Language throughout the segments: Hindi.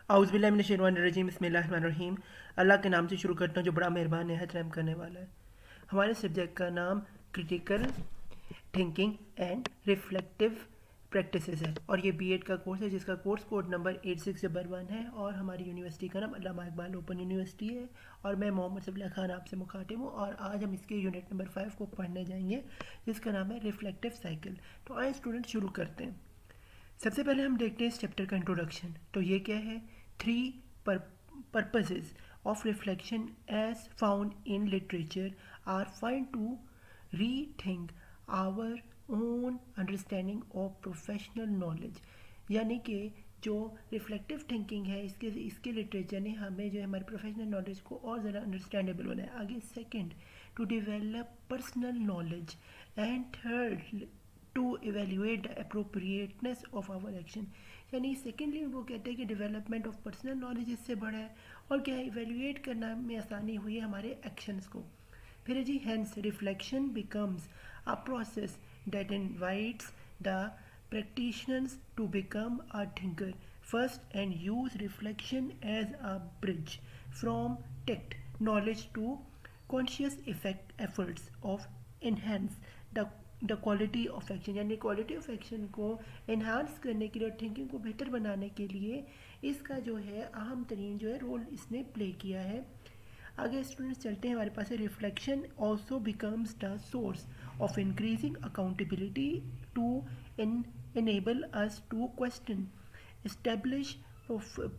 औज़ुबिल्लाहिमिनश्शैतानिर्रजीम बिस्मिल्लाहिर्रहमानिर्रहीम। अल्लाह के नाम से शुरू करता हूँ जो बड़ा मेहरबान है, रहम करने वाला है। हमारे सब्जेक्ट का नाम critical thinking and reflective practices है और ये बीएड का कोर्स है जिसका कोर्स कोड नंबर 8601 है और हमारी यूनिवर्सिटी का नाम अल्लामा इकबाल ओपन यूनिवर्सिटी है और मैं मोहम्मद सबिला खान आपसे मुखातिब हूँ और आज हम इसके यूनिट नंबर 5 को पढ़ने जाएंगे जिसका नाम है रिफ्लेक्टिव साइकिल। तो आइए स्टूडेंट शुरू करते हैं। सबसे पहले हम देखते हैं इस चैप्टर का इंट्रोडक्शन। तो ये क्या है? Three purposes of reflection as found in literature are find to rethink our own understanding of professional knowledge। यानी कि जो रिफ्लेक्टिव थिंकिंग है इसके लिटरेचर ने हमें जो है हमारे प्रोफेशनल नॉलेज को और ज़्यादा अंडरस्टैंडेबल बनाया। आगे second, to develop personal knowledge and third to evaluate the appropriateness of our action. यानी सेकेंडली वो कहते हैं कि डेवलपमेंट ऑफ पर्सनल नॉलेज इससे बड़ा है और क्या है, इवेल्युएट करना में आसानी हुई है हमारे एक्शंस को। फिर है जी, hence reflection becomes a process that invites the practitioners to become a thinker first and use reflection as a bridge from tacit knowledge to conscious effect efforts of enhance the quality of action. यानी क्वालिटी ऑफ एक्शन को इन्हांस करने के लिए और थिंकिंग को बेहतर बनाने के लिए इसका जो है अहम तरीन जो है रोल इसने प्ले किया है। आगे स्टूडेंट्स चलते हैं, हमारे पास है reflection also becomes the source of increasing accountability to enable us to question establish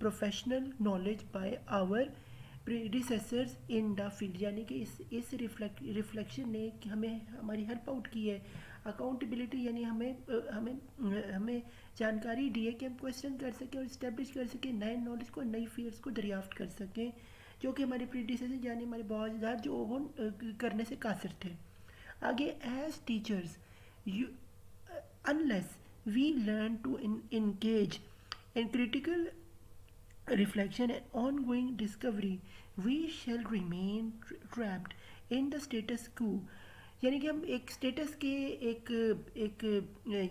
professional knowledge by our predecessors in the field. यानी कि इस रिफ्लेक्शन ने हमें हमारी हेल्प आउट की है अकाउंटेबिलिटी, यानी हमें जानकारी दी है कि हम क्वेश्चन कर सकें और इस्टेब्लिश कर सकें नए नॉलेज को, नई फील्ड्स को दरियाफ्त कर सकें जो कि हमारे प्रीडिसेसर यानी हमारे बहुत जो वो करने से कासिर थे। आगे, as teachers unless we learn to engage in critical reflection and ongoing discovery, we shall remain trapped in the status quo। यानी कि हम एक स्टेटस के एक एक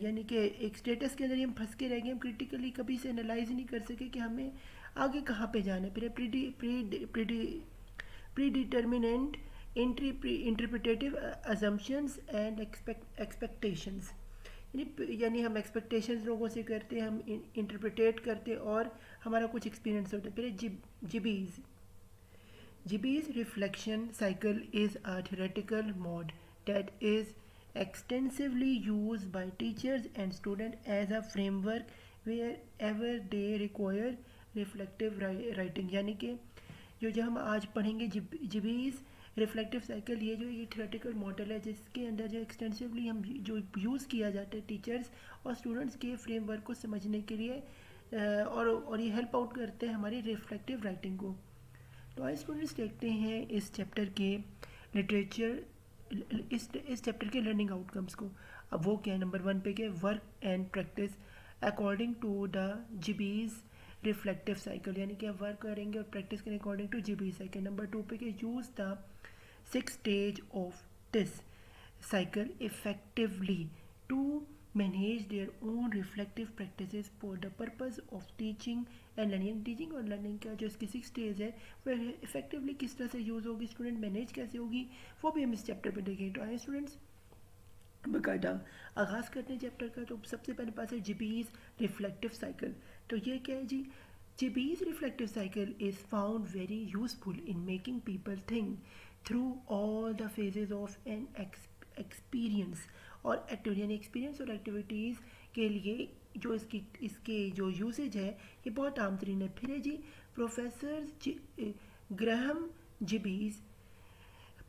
यानी कि एक स्टेटस के अंदर ही हम फंस के रह गए। हम क्रिटिकली कभी से एनालाइज नहीं कर सके कि हमें आगे कहाँ पे जाना है। फिर pre determinant interpretative assumptions and expectations. यानी हम एक्सपेक्टेशंस लोगों से करते हैं, हम इंटरप्रिटेट करते और हमारा कुछ एक्सपीरियंस होता है। फिर Gibbs reflection cycle is a theoretical mode that is extensively used by teachers and students as a framework wherever they require reflective writing। यानी कि जो हम आज पढ़ेंगे जिबीज रिफ्लेक्टिव साइकिल, ये जो ये थियोरेटिकल मॉडल है जिसके अंदर जो एक्सटेंसिवली हम जो यूज़ किया जाता है टीचर्स और स्टूडेंट्स के फ्रेमवर्क को समझने के लिए और ये हेल्प आउट करते हैं हमारी रिफ्लेक्टिव राइटिंग को। तो आज स्टूडेंट्स देखते हैं इस चैप्टर के लिटरेचर, इस चैप्टर के लर्निंग आउटकम्स को। अब वो क्या है? नंबर 1 पे क्या, work and practice according to the Gibbs reflective cycle. यानी कि आप वर्क करेंगे और प्रैक्टिस करेंगे according to Gibbs cycle. Number 2 पे क्या, use the 6 stage of this cycle effectively to manage their own reflective practices for the purpose of teaching and learning। Teaching और लर्निंग का जो इसकी 6 स्टेज है वह इफेक्टिवली किस तरह से यूज़ होगी, स्टूडेंट मैनेज कैसे होगी, वो भी हम इस चैप्टर पर देखेंगे। तो आए स्टूडेंट्स बाकायदा आगाज़ करते हैं चैप्टर का। तो सबसे पहले पास है जिबीज रिफ्लेक्टिव साइकिल। तो ये क्या है जी? Gibbs reflective cycle is found very useful in making people think through all the phases of an experience और एक्टिविटी। यानी एक्सपीरियंस और एक्टिविटीज़ के लिए जो इसके जो यूसेज है ये बहुत आम तरीन है। फिर है जी, professor Graham Gibbs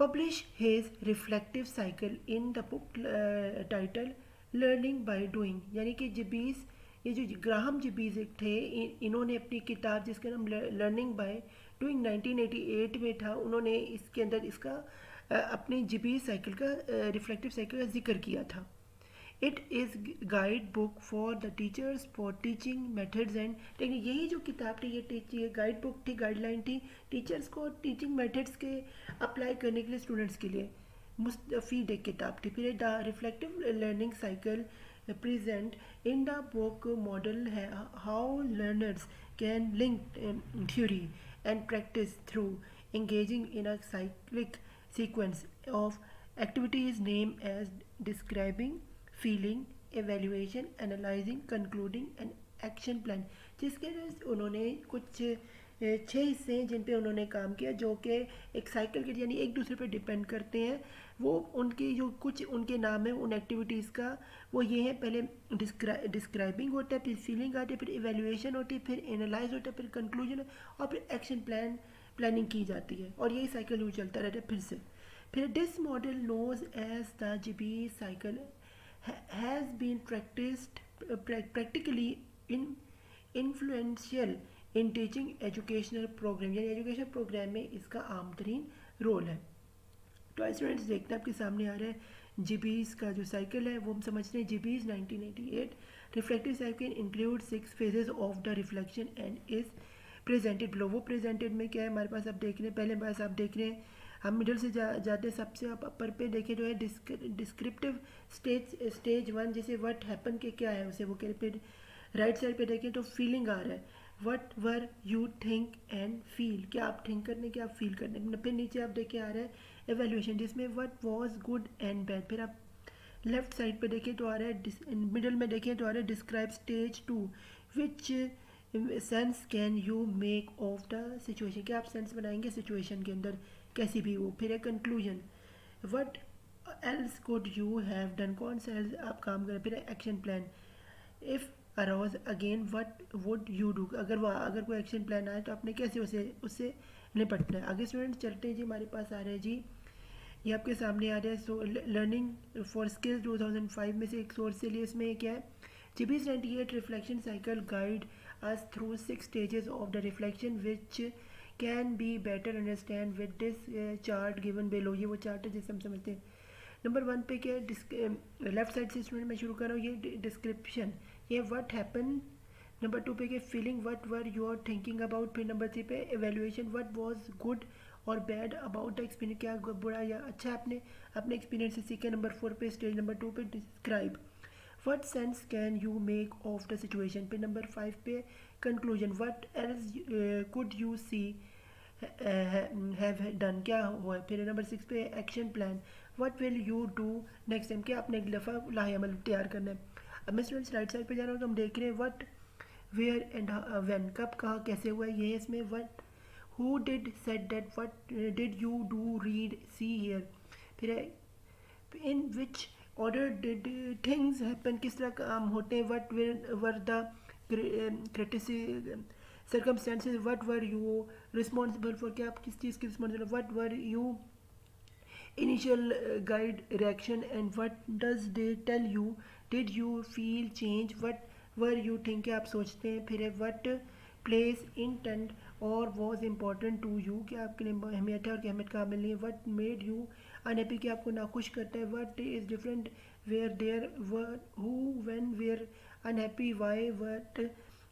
publish his reflective cycle in the book titled learning by doing। यानी कि जिबीज, ये जो ग्राहम जिबीज एक थे, इन्होंने अपनी किताब जिसका नाम लर्निंग बाय डूइंग 1988 में था, उन्होंने इसके अंदर इसका अपने जिबीज साइकिल का रिफ्लेक्टिव साइकिल का जिक्र किया था। It is guide book for the teachers for teaching methods and technique. यही जो किताब थी ये गाइड बुक थी, गाइडलाइन थी टीचर्स को टीचिंग मेथड्स के अप्लाई करने के लिए स्टूडेंट्स के लिए मुस्तफीद एक किताब थी। फिर the reflective learning cycle present in the book model है how learners can link theory and practice through engaging in a cyclic sequence of activities named as describing, feeling, evaluation, analyzing, concluding and action plan, जिसके उन्होंने कुछ छः हिस्से हैं जिन पे उन्होंने काम किया जो कि एक साइकिल के यानी एक दूसरे पे डिपेंड करते हैं। वो उनके जो कुछ उनके नाम है उन एक्टिविटीज़ का वो ये है, पहले डिस्क्राइबिंग होता है, फिर फीलिंग आती है, फिर इवेल्युएशन होती है, फिर एनालाइज होता है, फिर कंक्लूजन और फिर एक्शन प्लानिंग की जाती है और यही साइकिल यूँ चलता रहता है फिर से। फिर this model knows as the GB cycle has been practically in influential in teaching educational program, यानी एजुकेशन प्रोग्राम में इसका आम तरीन रोल है। तो स्टूडेंट्स देखते हैं आपके सामने आ रहा है जीबीज का जो साइकिल है वो हम समझते हैं। GBs 1988 reflective cycle include 6 phases of the reflection and is presented below. वो प्रेजेंटेड में क्या है हमारे पास, आप देख रहे हैं पहले हमारे पास आप देख रहे हैं हम मिडल से जाते हैं सबसे आप अपर पे देखें जो है डिस्क्रिप्टिव स्टेज 1 जैसे व्हाट हैपन के क्या है उसे वो कह, फिर राइट साइड पे देखें तो फीलिंग आ रहा है, what were you think and feel, क्या आप थिंक करने क्या आप फील करने। फिर नीचे आप देखें आ रहा है एवेल्यूएशन जिसमें what was good and bad. फिर आप लेफ्ट साइड पे देखें तो आ रहा है मिडल में देखें तो आ रहा है describe stage 2 which sense can you make of the situation, क्या आप सेंस बनाएंगे सिचुएशन के अंदर कैसी भी हो। फिर है conclusion, what else could you have done, कौन सा एल्स आप काम करें। फिर है action plan, if arouse again what would you do, अगर कोई एक्शन प्लान आए तो आपने कैसे उससे निपटना है। आगे स्टूडेंट चलते हैं जी, हमारे पास आ रहा है जी ये आपके सामने आ रहा है। सो लर्निंग फॉर स्किल्स 2005 में से एक सोर्स से लिए, इसमें क्या है GBs 98 reflection cycle guide us through 6 stages of the reflection which can be better understand with this chart given below. ये वो चार्ट है जिसे हम समझते हैं। नंबर 1 पे क्या है, लेफ्ट साइड से स्टूडेंट मैं शुरू कर रहा हूँ, ये डिस्क्रिप्शन, ये व्हाट हैपन। नंबर 2 पे क्या feeling, what were you are thinking about. फिर नंबर 3 पे एवेल्युएशन, व्हाट वाज गुड और बैड अबाउट द एक्सपीरियंस, क्या बुरा या अच्छा आपने अपने एक्सपीरियंस से सीखा। नंबर 4 पे स्टेज नंबर 2 पे describe, what sense can you make of the situation. फिर नंबर 5 पे conclusion, what else could you see have done, क्या हुआ है। फिर नंबर 6 पे action plan, what will you do next time, क्या आपने एक दफ़ा लाहेअमल तैयार करना है। अब मैं स्टूडेंट्स राइट साइड पे जा रहा हूँ तो हम देख रहे हैं व्हाट वेयर एंड व्हेन, कब कहाँ कैसे हुआ है ये है इसमें। What who did said that, what did you do read see here. फिर in which order did things happen, किस तरह काम होते हैं। What were the criticism circumstances, what were you responsible for, क्या आप किस चीज़ की responsible, what were you initial guide reaction and what does they tell you, did you feel change, what were you think, आप सोचते हैं। फिर है what place intent और was important to you, क्या आपके लिए अहमियत है और क्या अहमियत का मिलनी है। what made you unhappy, क्या आपको नाखुश करता है। what is different where there were who when where unhappy why what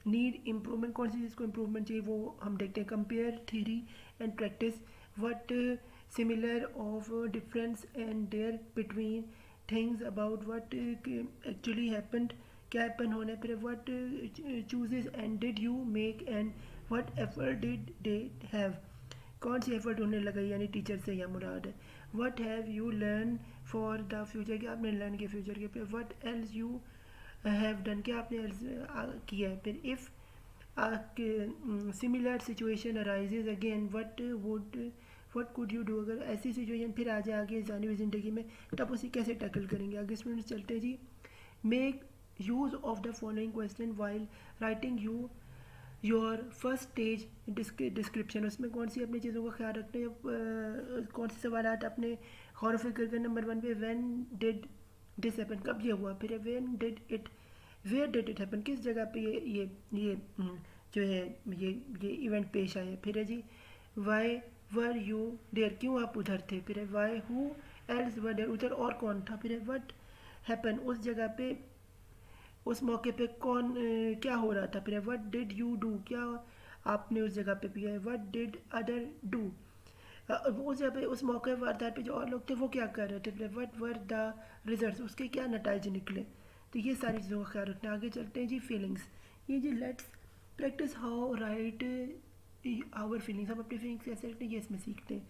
need improvement, कौन सी चीज़ को इम्प्रूवमेंट चाहिए वो हम देखते हैं। Compare theory and practice, what similar of difference and there between things about what actually happened, क्या हैपन होना है। फिर what chooses and did you make and what effort did they have, कौन सी एफर्ट होने लगा यानी टीचर से या मुराद है। What have you learn for the future, क्या आपने लर्न किया फ्यूचर के। फिर what else you have done, क्या आपने किया है। फिर if similar situation arises again what could you do, अगर ऐसी सिचुएशन फिर आ जाए आगे जाने हुई ज़िंदगी में तब उसे कैसे टैकल करेंगे। आगे स्टूडेंट्स चलते हैं जी। Make use of the following question while writing your first stage description, उसमें कौन सी अपनी चीज़ों का ख्याल रखते हैं, कौन से सवाल अपने गौर फिक्र कर। नंबर 1 पे व्हेन डिड दिस हैपन, कब ये हुआ। फिर when did it, where did it happen, किस जगह पे ये जो है ये इवेंट पेश आया। फिर है जी वाई वर यू देयर, क्यों आप उधर थे। फिर है why who else were there, उधर और कौन था। फिर है व्हाट हैपन, उस जगह पे उस मौके पे कौन क्या हो रहा था। फिर है व्हाट डिड यू डू, क्या आपने उस जगह पे किया है। व्हाट डिड अदर डू, उस जगह पे उस मौके पर आधार पे जो और लोग थे वो क्या कर रहे थे। फिर व्हाट वर द रिजल्ट्स, उसके क्या नतीजे निकले। तो ये सारी चीज़ों का ख्याल रखना। आगे चलते हैं जी फीलिंग्स, ये जी let's practice how write our feelings, हम अपनी फीलिंग्स कैसे रखते हैं ये इसमें सीखते हैं.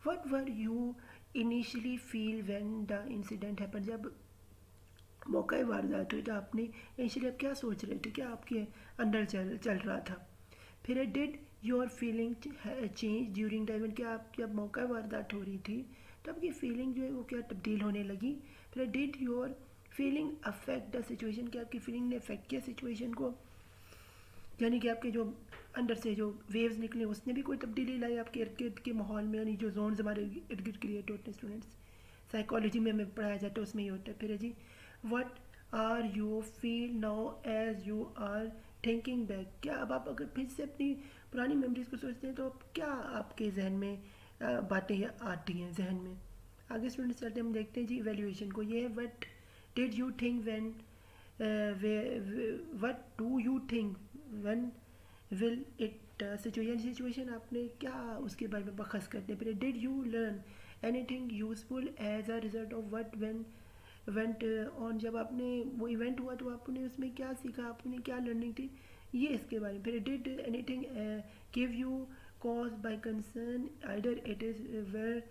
What were you initially feel when the incident happen, जब मौका वारदात हुई तो आपने इनिशियली आप क्या सोच रहे थे, क्या आपके अंदर चल चल रहा था. फिर did your feeling change during the event, क्या आप जब मौका वारदात हो रही थी तो आपकी फीलिंग जो है वो क्या तब्दील होने लगी. फिर did your feeling affect the situation, क्या आपकी फीलिंग ने अफेक्ट किया सिचुएशन को, यानी कि आपके जो अंदर से जो वेव्स निकले उसने भी कोई तब्दीली लाई आपके इर्द गिर्द के माहौल में, यानी जो जोन्स हमारे इर्द गिर्द क्रिएट होते हैं. स्टूडेंट्स साइकोलॉजी में हमें पढ़ाया जाता है उसमें ही होता है. फिर है जी what are you feel now as you are thinking back, क्या अब आप अगर फिर से अपनी पुरानी मेमोरीज को सोचते हैं तो अब क्या आपके जहन में बातें आती हैं जहन में. आगे स्टूडेंट्स चलते हैं, हम देखते हैं जी इवेल्युएशन को. ये है what did you think when, what do you think when will it situation आपने क्या उसके बारे में बखस करते हैं. फिर did you learn anything useful as a result of what when event on, जब आपने वो इवेंट हुआ तो आपने उसमें क्या सीखा, आपने क्या लर्निंग थी, ये इसके बारे में. फिर did anything give you cause by concern, either it is where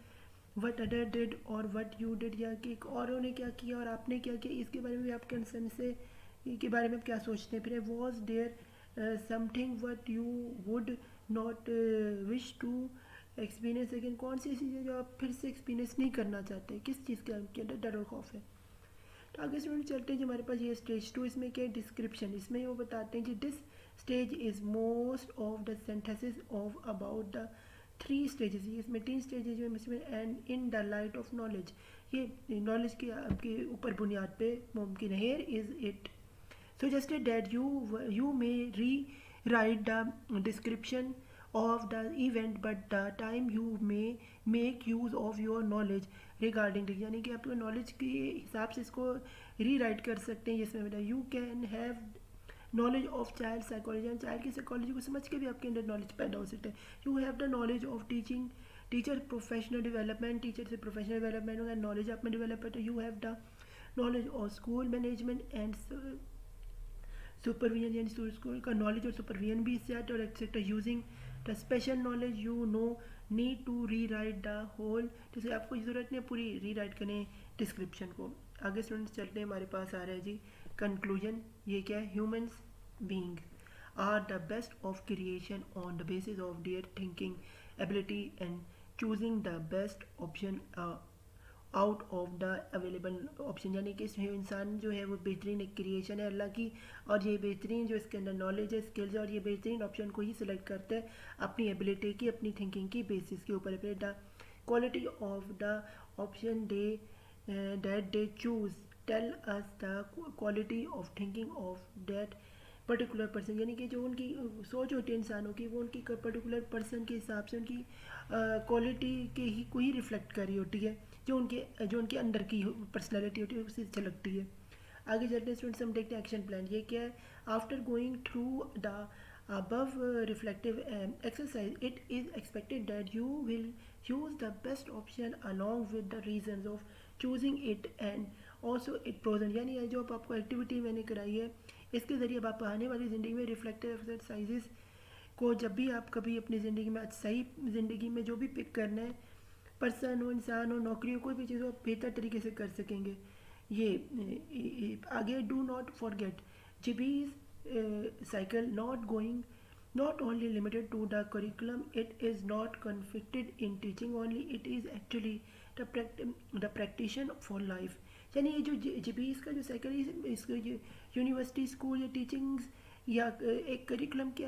what other did और वट यू डिड, या कि औरों ने क्या किया और आपने क्या किया, इसके बारे में भी आप कंसर्न से के बारे में आप क्या सोचते हैं. फिर was there something what you would not wish to experience again, कौन सी चीज़ें जो आप फिर से एक्सपीरियंस नहीं करना चाहते, किस चीज़ का आपके अंदर डर और खौफ है. तो आगे स्टूडेंट चलते हैं जी हमारे पास ये स्टेज 2, इसमें क्या डिस्क्रिप्शन, इसमें वो बताते हैं कि this stage is most of the sentences of about the 3 stages, इसमें 3 स्टेजेस जो इसमें and in the light of knowledge, ये नॉलेज के आपके ऊपर बुनियाद पे मुमकिन है. Here is it suggested that you may rewrite the description of the event, but the time you may make use of your knowledge regarding it, यानी कि आप नॉलेज के हिसाब से इसको रीराइट कर सकते हैं. इसमें बेटा you can have knowledge of child psychology, child की साइकोलॉजी को समझ के भी आपके अंदर नॉलेज पैदा हो सकता है. You have the knowledge of teaching, teacher professional development, teacher से प्रोफेशनल डेवलपमेंट होगा, नॉलेज आप में डेवलप है. तो you have the knowledge of school management and supervision, यानी स्कूल का नॉलेज और सुपरविजन भी इससे आता है. और etcetera using the special knowledge you know need to rewrite the whole, जैसे आपको ज़रूरत नहीं पूरी री राइट करें डिस्क्रिप्शन को. आगे स्टूडेंट्स चलते हैं, हमारे पास आ रहा है जी कंक्लूजन. ये क्या है, humans being are the best of creation on the basis of their thinking ability and choosing the best option out of the available option, यानी कि इसमें इंसान जो है वो बेहतरीन एक क्रिएशन है अल्लाह की, और ये बेहतरीन जो इसके अंदर नॉलेज है, स्किल्स है, और ये बेहतरीन ऑप्शन को ही सिलेक्ट करता है अपनी एबिलिटी की, अपनी थिंकिंग की बेसिस के ऊपर. फिर the quality of the option that they choose tell us the quality of thinking of that particular person, यानी कि जो उनकी सोच होती है इंसानों की वो उनकी पर्टिकुलर पर्सन के हिसाब से उनकी क्वालिटी के ही को ही रिफ्लेक्ट कर रही होती है, जो उनके अंदर की पर्सनैलिटी होती है उससे अच्छा लगती है. आगे चलते हैं स्टूडेंट्स, हम देखते हैं एक्शन प्लान. ये क्या है, after going through the above reflective exercise, it is expected that you will choose the best option along with the reasons of choosing it and also it pros, यानी ये जो आपको एक्टिविटी मैंने कराई है इसके ज़रिए अब आप आने वाली ज़िंदगी में रिफ्लेक्टिव एक्सरसाइजेस को जब भी आप कभी अपनी ज़िंदगी में सही ज़िंदगी में जो भी पिक करना है, पर्सन हो, इंसान हो, नौकरी हो, कोई भी चीज़ हो, आप बेहतर तरीके से कर सकेंगे. ये आगे do not forget GBs cycle not going not only limited to the curriculum, it is not conflicted in teaching only, it is actually the practitioner for life. यानी ये जो जीबीएस का जो साइकिल है इसको यूनिवर्सिटी स्कूल या टीचिंग्स या एक करिकुलम के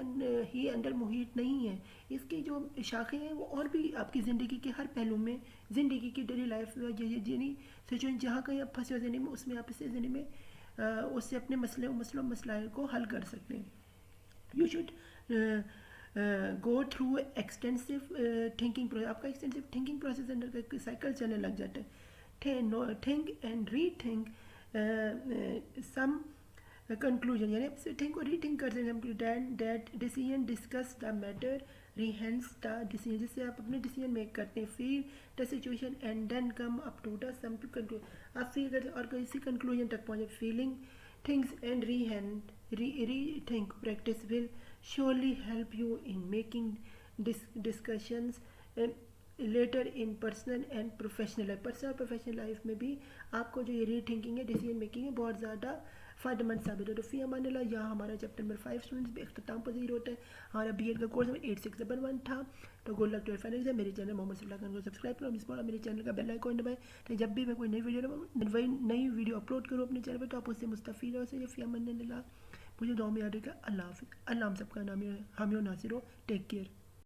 ही अंदर मुहित नहीं है, इसकी जो शाखें हैं वो और भी आपकी ज़िंदगी के हर पहलू में, ज़िंदगी की डेली लाइफ में, यानी सिचुएशन जहाँ कहीं आप फंसे हो ज़िंदगी में उसमें आप इसे ज़िंदगी में उससे अपने मसलाइल को हल कर सकते हैं. You should go through extensive thinking process, आपका एक्सटेंसिव थिंकिंग प्रोसेस अंदर का साइकिल चलने लग जाता है. Think and rethink some conclusion, यानी आप थिंक और री थिंक कर सकते हैं. That decision discuss the matter rehearse the decision, जिससे आप अपने डिसीजन मेक करते हैं. Feel the situation and then come up to the some conclusion, आप फील करते और किसी कंक्लूजन तक पहुँचे. Feeling things and rethink practice will surely help you in making discussions later in personal and professional life. Personal और प्रोफेशनल लाइफ में भी आपको जो ये रीथिंकिंग है, डिसीजन मेकिंग है, बहुत ज़्यादा फ़ायदेमंद साबित हो। तो फ़ी अमान अल्लाह। यहाँ हमारा चैप्टर नंबर 5 स्टूडेंट्स भी अख्ताम पजीर होता है। हमारा बीएड का कोर्स नंबर 8671 था। तो good luck to final exam. मेरे चैनल मोहम्मद सफला खान को सब्सक्राइब करो, मिस मेरे चैनल का बेल आइकन दबाएं, तो जब भी मैं कोई नई वीडियो अपलोड करूँ अपने चैनल पर तो आप उससे मुस्तफ़ीद हो सके। फ़ी अमान अल्लाह। मुझे दुआ में याद रखिएगा। अल्लाह हाफ़िज़। अल्लाह हम सबका हामी नासिर हो। Take care.